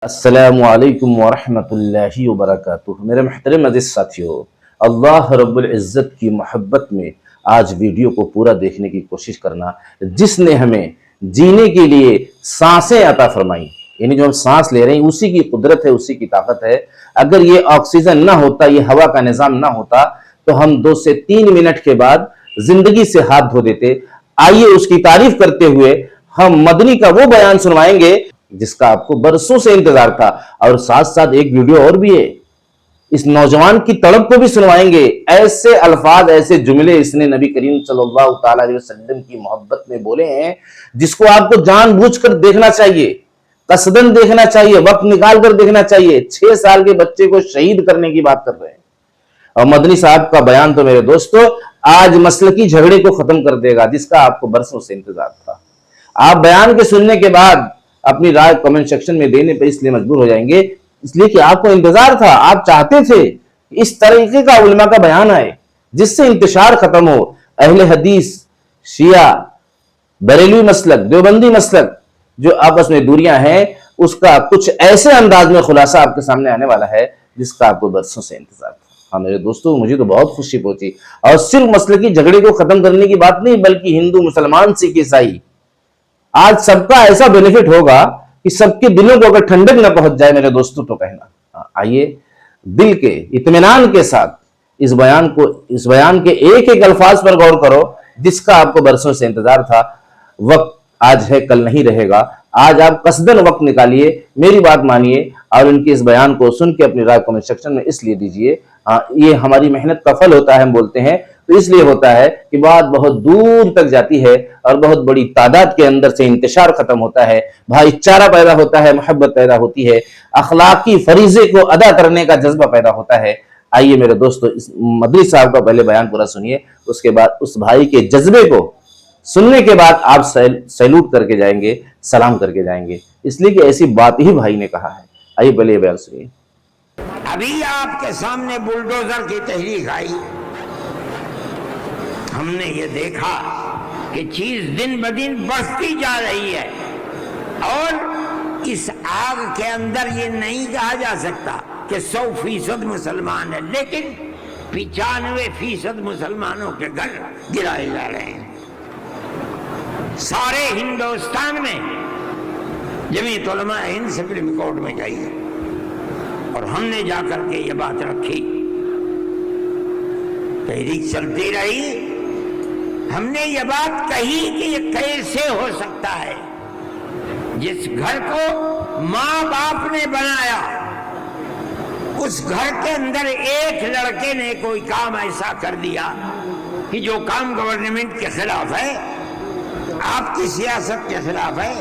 السلام علیکم ورحمۃ اللہ وبرکاتہ۔ میرے محترم عزیز ساتھیو، اللہ رب العزت کی محبت میں آج ویڈیو کو پورا دیکھنے کی کوشش کرنا، جس نے ہمیں جینے کے لیے سانسیں عطا فرمائی، یعنی جو ہم سانس لے رہے ہیں اسی کی قدرت ہے، اسی کی طاقت ہے۔ اگر یہ آکسیجن نہ ہوتا، یہ ہوا کا نظام نہ ہوتا تو ہم 2 سے 3 منٹ کے بعد زندگی سے ہاتھ دھو دیتے۔ آئیے اس کی تعریف کرتے ہوئے ہم مدنی کا وہ بیان سنوائیں گے جس کا آپ کو برسوں سے انتظار تھا، اور ساتھ ساتھ ایک ویڈیو اور بھی ہے، اس نوجوان کی تڑپ کو بھی سنوائیں گے۔ ایسے الفاظ، ایسے جملے اس نے نبی کریم صلی اللہ تعالی علیہ وسلم کی محبت میں بولے ہیں جس کو آپ کو جان بوجھ کر دیکھنا چاہیے، قصدن دیکھنا چاہیے، وقت نکال کر دیکھنا چاہیے۔ 6 سال کے بچے کو شہید کرنے کی بات کر رہے ہیں، اور مدنی صاحب کا بیان تو میرے دوستو آج مسلکی جھگڑے کو ختم کر دے گا جس کا آپ کو برسوں سے انتظار تھا۔ آپ بیان کے سننے کے بعد اپنی رائے کمنٹ سیکشن میں دینے پہ اس لیے مجبور ہو جائیں گے، اس لیے کہ آپ کو انتظار تھا، آپ چاہتے تھے کہ اس طریقے کا علماء کا بیان آئے جس سے انتشار ختم ہو۔ اہل حدیث، شیعہ، بریلوی مسلک، دیوبندی مسلک جو آپس میں دوریاں ہیں، اس کا کچھ ایسے انداز میں خلاصہ آپ کے سامنے آنے والا ہے جس کا آپ کو برسوں سے انتظار تھا۔ ہاں میرے دوستو، مجھے تو بہت خوشی پہنچی، اور صرف مسلکی جھگڑے کو ختم کرنے کی بات نہیں، بلکہ ہندو، مسلمان، سکھ، عیسائی، آج سب کا ایسا بینیفٹ ہوگا کہ سب کے دلوں کو اگر ٹھنڈک نہ پہنچ جائے میرے دوستوں تو کہنا۔ آئیے دل کے اطمینان کے ساتھ اس بیان کے ایک ایک الفاظ پر غور کرو جس کا آپ کو برسوں سے انتظار تھا۔ وقت آج ہے، کل نہیں رہے گا۔ آج آپ قصدن وقت نکالیے، میری بات مانیے، اور ان کے اس بیان کو سن کے اپنی رائے کمنٹ سیکشن میں اس لیے دیجئے۔ یہ ہماری محنت کا پھل ہوتا ہے، ہم بولتے ہیں تو اس لیے ہوتا ہے کہ بات بہت دور تک جاتی ہے اور بہت بڑی تعداد کے اندر سے انتشار ختم ہوتا ہے، بھائی چارہ پیدا ہوتا ہے، محبت پیدا ہوتی ہے، اخلاقی فریضے کو ادا کرنے کا جذبہ پیدا ہوتا ہے۔ آئیے میرے دوستو، اس مدنی صاحب کا پہلے بیان پورا سنیے، اس کے بعد اس بھائی کے جذبے کو سننے کے بعد آپ سیلوٹ کر کے جائیں گے، سلام کر کے جائیں گے، اس لیے کہ ایسی بات ہی بھائی نے کہا ہے۔ آئیے پہلے یہ بیان سنیے۔ ابھی آپ کے سامنے بلڈوزر کی تحریک آئی، ہم نے یہ دیکھا کہ چیز دن بدن بڑھتی جا رہی ہے، اور اس آگ کے اندر یہ نہیں کہا جا سکتا کہ 100% مسلمان ہے، لیکن 95% مسلمانوں کے گھر گرائے جا رہے ہیں۔ سارے ہندوستان میں جمعیت علماء ہند سپریم کورٹ میں گئی ہے، اور ہم نے جا کر کے یہ بات رکھی، تحریک چلتی رہی، ہم نے یہ بات کہی کہ یہ کیسے ہو سکتا ہے جس گھر کو ماں باپ نے بنایا، اس گھر کے اندر ایک لڑکے نے کوئی کام ایسا کر دیا کہ جو کام گورنمنٹ کے خلاف ہے، آپ کی سیاست کے خلاف ہے،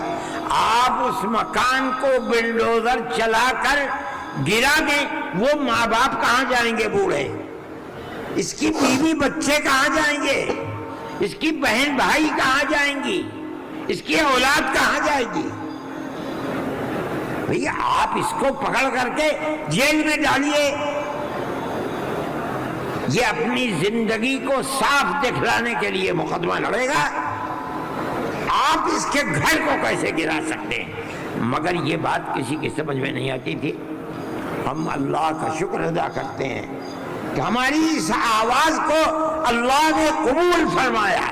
آپ اس مکان کو بلڈوزر چلا کر گرا دیں، وہ ماں باپ کہاں جائیں گے بوڑھے؟ اس کی بیوی بچے کہاں جائیں گے؟ اس کی بہن بھائی کہاں جائیں گی؟ اس کی اولاد کہاں جائے گی؟ بھئی آپ اس کو پکڑ کر کے جیل میں ڈالیے، یہ اپنی زندگی کو صاف دکھلانے کے لیے مقدمہ لڑے گا، آپ اس کے گھر کو کیسے گرا سکتے ہیں؟ مگر یہ بات کسی کی سمجھ میں نہیں آتی تھی۔ ہم اللہ کا شکر ادا کرتے ہیں کہ ہماری اس آواز کو اللہ نے قبول فرمایا،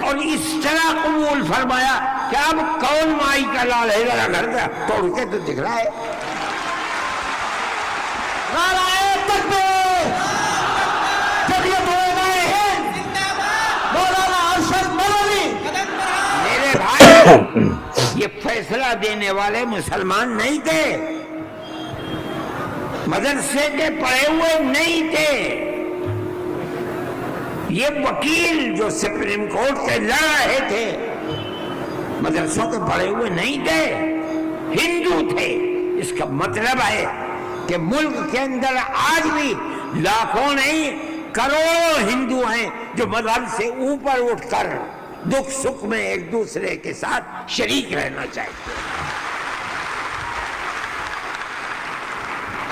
اور اس طرح قبول فرمایا کہ اب کون مائی کا لال ہے؟ ذرا گھر کا توڑ کے تو دکھ رہا ہے۔ نعرہ تکبیر، جمعیت علماء ہند زندہ باد، مولانا ارشد مدنی۔ میرے بھائی، یہ فیصلہ دینے والے مسلمان نہیں تھے، مدرسے کے پڑھے ہوئے نہیں تھے، یہ وکیل جو سپریم کورٹ کے لڑ رہے تھے مدرسوں کے پڑھے ہوئے نہیں تھے، ہندو تھے۔ اس کا مطلب ہے کہ ملک کے اندر آج بھی لاکھوں نہیں کروڑوں ہندو ہیں جو مذہب سے اوپر اٹھ کر دکھ سکھ میں ایک دوسرے کے ساتھ شریک رہنا چاہتے ہیں۔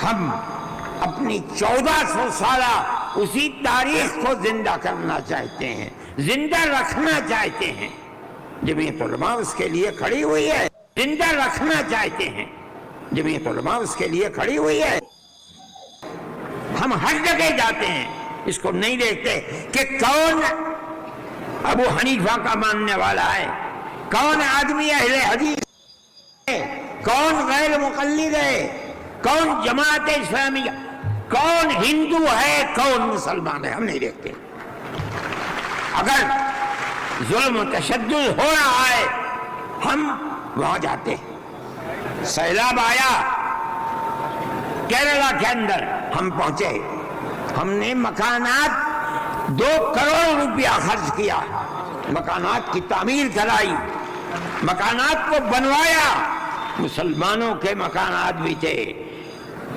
ہم اپنی 1400 سالہ اسی تاریخ کو زندہ کرنا چاہتے ہیں، زندہ رکھنا چاہتے ہیں۔ جمعیت علماء اس کے لیے کھڑی ہوئی ہے، زندہ रखना चाहते हैं, जमीयत उलमा उसके लिए खड़ी हुई है। हम हर जगह जाते हैं, इसको नहीं देखते कि कौन अबू हनीफा का मानने वाला है, कौन आदमी अहले हदीस है, कौन गैर मुक़ल्लिद है, कौन जमात इस्लामिया, कौन हिंदू है, कौन मुसलमान है, हम नहीं देखते। अगर जुल्म तशद्दुद हो रहा है, हम वहां जाते हैं। सैलाब आया केरला के अंदर, हम पहुंचे, हमने मकानात 2 करोड़ रुपया खर्च किया, मकानात की तामीर कराई, मकानात को बनवाया। मुसलमानों के मकानात भी थे,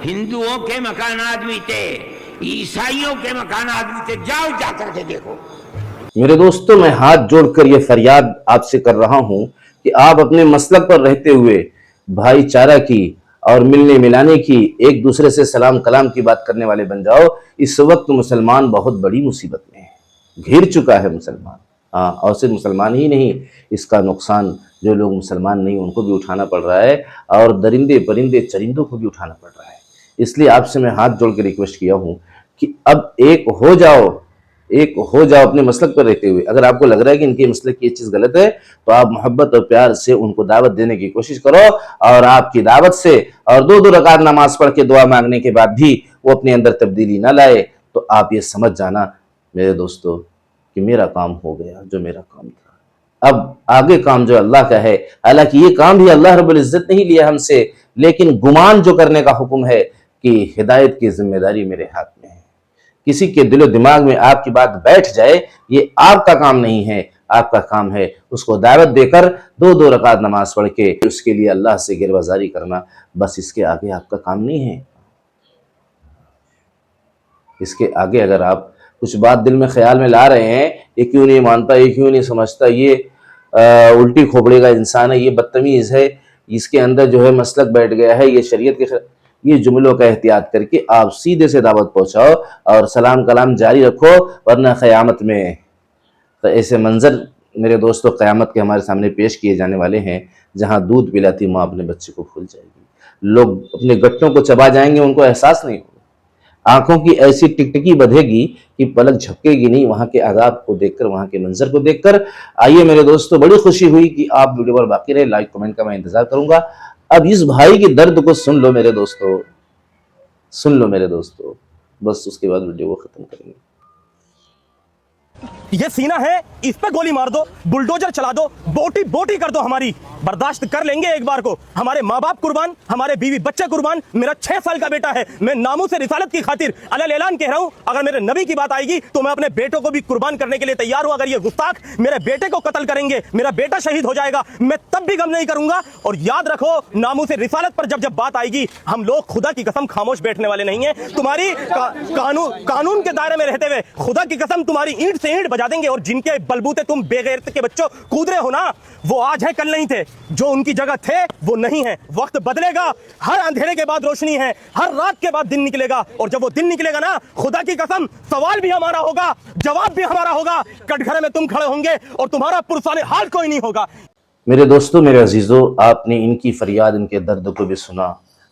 हिंदुओं के मकानात भी थे, ईसाइयों के मकानात भी थे। जाओ जाकर के देखो। मेरे दोस्तों, मैं हाथ जोड़कर ये फरियाद आपसे कर रहा हूं कि आप अपने मसलक पर रहते हुए भाईचारा की और मिलने मिलाने की, एक दूसरे से सलाम कलाम की बात करने वाले बन जाओ। इस वक्त मुसलमान बहुत बड़ी मुसीबत में है, घिर चुका है मुसलमान। हाँ, और सिर्फ मुसलमान ही नहीं, इसका नुकसान जो लोग मुसलमान नहीं उनको भी उठाना पड़ रहा है, और दरिंदे परिंदे चरिंदों को भी उठाना पड़ रहा है। इसलिए आपसे मैं हाथ जोड़ के रिक्वेस्ट किया हूँ कि अब एक हो जाओ अपने मसलक पर रहते हुए। अगर आपको लग रहा है कि इनके मसलक की ये चीज़ गलत है, तो आप मोहब्बत और प्यार से उनको दावत देने की कोशिश करो, और आपकी दावत से और 2-2 रकात नमाज पढ़ के दुआ मांगने के बाद भी वो अपने अंदर तब्दीली ना लाए, तो आप ये समझ जाना मेरे दोस्तों कि मेरा काम हो गया, जो मेरा काम था। अब आगे काम जो अल्लाह का है, हालांकि ये काम भी अल्लाह रब्बुल इज्जत नहीं लिया हमसे, लेकिन गुमान जो करने का हुक्म है कि हिदायत की जिम्मेदारी मेरे हाथ में है। किसी के दिलो दिमाग में आपकी बात बैठ जाए, ये आपका काम नहीं है, आपका काम है उसको दावत देकर 2-2 रकात नमाज पढ़ के उसके लिए अल्लाह से गिरबाजारी करना। बस इसके आगे आपका काम नहीं है। इसके आगे अगर आप कुछ बात दिल में ख्याल में ला रहे हैं, ये क्यों नहीं मानता, ये क्यों नहीं समझता, ये उल्टी खोपड़े का इंसान है, ये बदतमीज़ है, इसके अंदर जो है मसलक बैठ गया है, ये शरीयत के, ये जुमलों का एहतियात करके आप सीधे से दावत पहुंचाओ और सलाम कलाम जारी रखो, वरना क़यामत में तो ऐसे मंजर मेरे दोस्तों क़यामत के हमारे सामने पेश किए जाने वाले हैं, जहां दूध पिलाती माँ अपने बच्चे को भूल जाएगी, लोग अपने गट्टों को चबा जाएंगे, उनको एहसास नहीं होगा, आंखों की ऐसी टिकटिकी बधेगी कि पलक झपकेगी नहीं वहां के आदाब को देखकर, वहां के मंजर को देखकर। आइए मेरे दोस्तों, बड़ी खुशी हुई कि आप वीडियो पर बाकी रहे, लाइक कमेंट का मैं इंतजार करूंगा। अब इस भाई के दर्द को सुन लो मेरे दोस्तों, बस उसके बाद वीडियो को खत्म करेंगे। ये सीना है, इस पे गोली मार दो, बुलडोजर चला दो, बोटी बोटी कर दो, हमारी बर्दाश्त कर लेंगे एक बार को। हमारे माँ बाप कुर्बान, हमारे बीवी बच्चे कुर्बान, मेरा 6 साल का बेटा है, मैं नामूस रिसालत की खातिर अलल ऐलान कह रहा हूँ, अगर मेरे नबी की बात आएगी तो मैं अपने बेटों को भी कुर्बान करने के लिए तैयार हूँ। अगर ये गुस्ताख मेरे बेटे को कत्ल करेंगे, मेरा बेटा शहीद हो जाएगा, मैं तब भी गम नहीं करूंगा। और याद रखो, नामूस रिसालत पर जब बात आएगी, हम लोग खुदा की कसम खामोश बैठने वाले नहीं है। तुम्हारी कानून के दायरे में रहते हुए खुदा की कसम तुम्हारी ईंट से ईंट बजा देंगे। और जिनके बलबूते तुम बेगैरत के बच्चों कूद रहे हो ना, वो आज है कल नहीं थे, जो उनकी जगह थे वो नहीं है। वक्त बदलेगा, हर अंधेरे के बाद रोशनी है, हर रात के बाद दिन निकलेगा, और जब वो दिन निकलेगा ना, खुदा की कसम सवाल भी हमारा होगा, जवाब भी हमारा होगा। कटघरे में तुम खड़े होंगे और तुम्हारा पुरसाने हाल कोई नहीं होगा। मेरे दोस्तों, मेरे अजीजों, आपने इनकी फरियाद, इनके दर्द को भी सुना,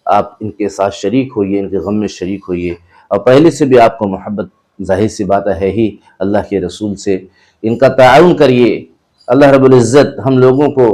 आप इनके साथ शरीक होइए, इनके गम में शरीक होइए, और पहले से भी आपको मोहब्बत जाहिर सी बात है ही अल्लाह के रसूल से, इनका ताउन करिए। अल्लाह रब्बुल इज़्ज़त हम लोगों को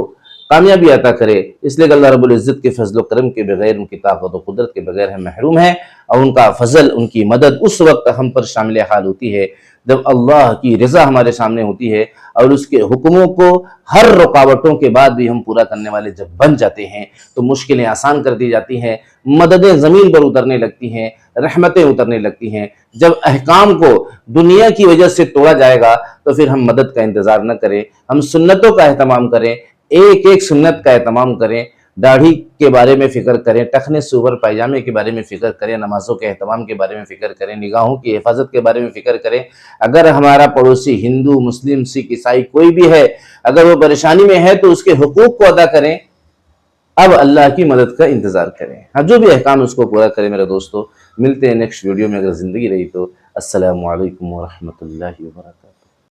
कामयाबी अता करे, इसलिए अल्लाह रब्बुल इज़्ज़त के फजल करम के बगैर, उनकी ताकत और कुदरत के बगैर हम महरूम हैं, और उनका फजल, उनकी मदद उस वक्त हम पर शामिल हाल होती है जब अल्लाह की रज़ा हमारे सामने होती है, और उसके हुक्मों को हर रुकावटों के बाद भी हम पूरा करने वाले जब बन जाते हैं, तो मुश्किलें आसान कर दी जाती हैं, मददें ज़मीन पर उतरने लगती हैं, रहमतें उतरने लगती हैं। जब अहकाम को दुनिया की वजह से तोड़ा जाएगा, तो फिर हम मदद का इंतज़ार न करें, हम सुन्नतों का एहतमाम करें, एक एक सुन्नत का एहतमाम करें, दाढ़ी के बारे में फ़िक्र करें, टखने से ऊपर पायजामे के बारे में फ़िक्र करें, नमाज़ों के एहतमाम के बारे में फ़िक्र करें, निगाहों की हिफाजत के बारे में फ़िक्र करें। अगर हमारा पड़ोसी हिंदू, मुस्लिम, सिख, ईसाई कोई भी है, अगर वो परेशानी में है, तो उसके हुकूक को अदा करें। अब अल्लाह की मदद का इंतज़ार करें, हाँ, जो भी अहकाम उसको पूरा करें। मेरे दोस्तों, मिलते हैं नेक्स्ट वीडियो में, अगर ज़िंदगी रही तो। अस्सलामु अलैकुम व रहमतुल्लाहि व बरकातहू।